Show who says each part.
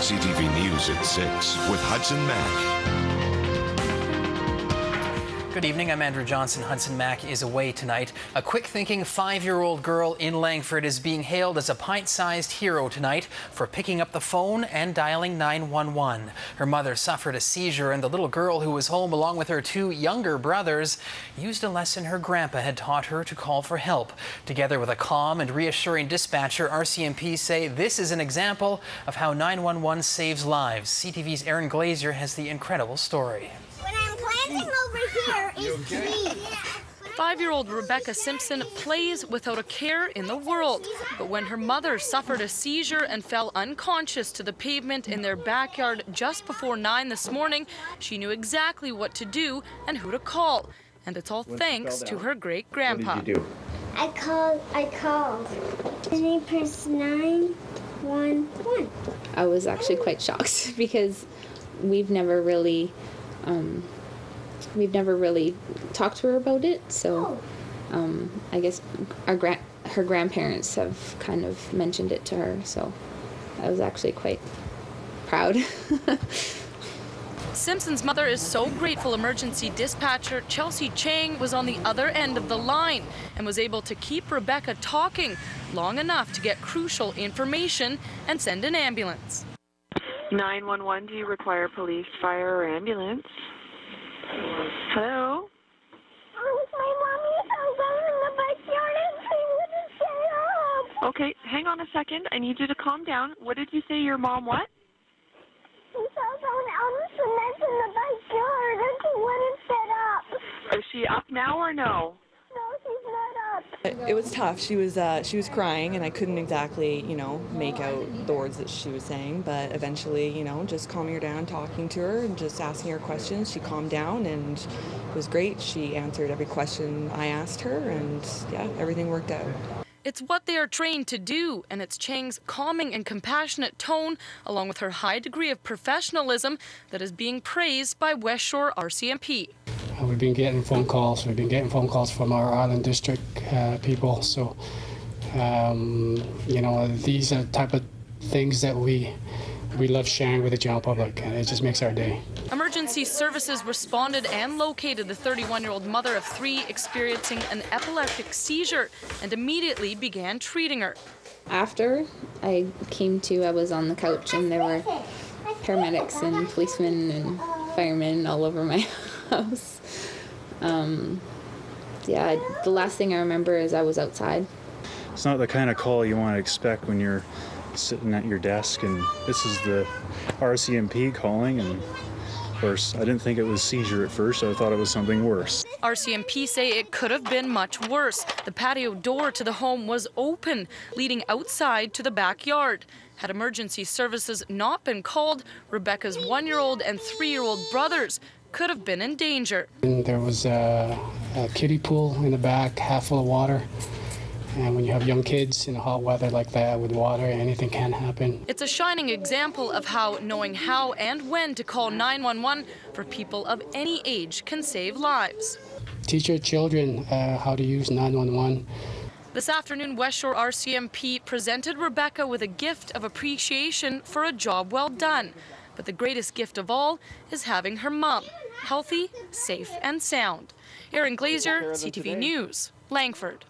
Speaker 1: CTV News at 6 with Hudson Mack.
Speaker 2: Good evening, I'm Andrew Johnson. Hudson Mack is away tonight. A quick-thinking 5-year-old girl in Langford is being hailed as a pint-sized hero tonight for picking up the phone and dialing 911. Her mother suffered a seizure, and the little girl who was home along with her 2 younger brothers used a lesson her grandpa had taught her to call for help. Together with a calm and reassuring dispatcher, RCMP say this is an example of how 911 saves lives. CTV's Aaron Glazier has the incredible story.
Speaker 3: Over here is me.
Speaker 4: 5-year-old Rebekah Simpson plays without a care in the world. But when her mother suffered a seizure and fell unconscious to the pavement in their backyard just before 9 this morning, she knew exactly what to do and who to call. And it's all thanks to her great-grandpa.
Speaker 3: What did you do? I called. Any person 911.
Speaker 5: I was actually quite shocked because we've never really talked to her about it, so I guess her grandparents have kind of mentioned it to her, so I was actually quite proud.
Speaker 4: Simpson's mother is so grateful emergency dispatcher Chang was on the other end of the line and was able to keep Rebekah talking long enough to get crucial information and send an ambulance.
Speaker 6: 911, do you require police, fire, or ambulance? Hello?
Speaker 3: My mommy fell down in the backyard and she wouldn't stay up.
Speaker 6: Okay, hang on a second. I need you to calm down. What did you say your mom what?
Speaker 3: She fell down on the cement in the backyard and she wouldn't sit up.
Speaker 6: Is she up now or no?
Speaker 3: No, she's not up.
Speaker 7: It was tough. She was crying, and I couldn't exactly, make out the words that she was saying. But eventually, just calming her down, talking to her, and just asking her questions, she calmed down, and it was great. She answered every question I asked her, and yeah, everything worked out.
Speaker 4: It's what they are trained to do, and it's Chang's calming and compassionate tone, along with her high degree of professionalism, that is being praised by West Shore RCMP.
Speaker 8: We've been getting phone calls. We've been getting phone calls from our Island District people. So, these are the type of things that we love sharing with the general public, and it just makes our day.
Speaker 4: Emergency services responded and located the 31-year-old mother of 3 experiencing an epileptic seizure and immediately began treating her.
Speaker 5: After I came to, I was on the couch, and there were paramedics and policemen and firemen all over my house. The last thing I remember is I was outside.
Speaker 9: It's not the kind of call you want to expect when you're sitting at your desk, and this is the RCMP calling, and of course I didn't think it was seizure at first. I thought it was something worse.
Speaker 4: RCMP say it could have been much worse. The patio door to the home was open, leading outside to the backyard. Had emergency services not been called, Rebekah's 1-year-old and 3-year-old brothers could have been in danger.
Speaker 8: And there was a kiddie pool in the back, half full of water. And when you have young kids in hot weather like that with water, anything can happen.
Speaker 4: It's a shining example of how knowing how and when to call 911 for people of any age can save lives.
Speaker 8: Teach your children how to use 911.
Speaker 4: This afternoon, West Shore RCMP presented Rebekah with a gift of appreciation for a job well done. But the greatest gift of all is having her mom healthy, safe, and sound. Aaron Glazier, CTV News, Langford.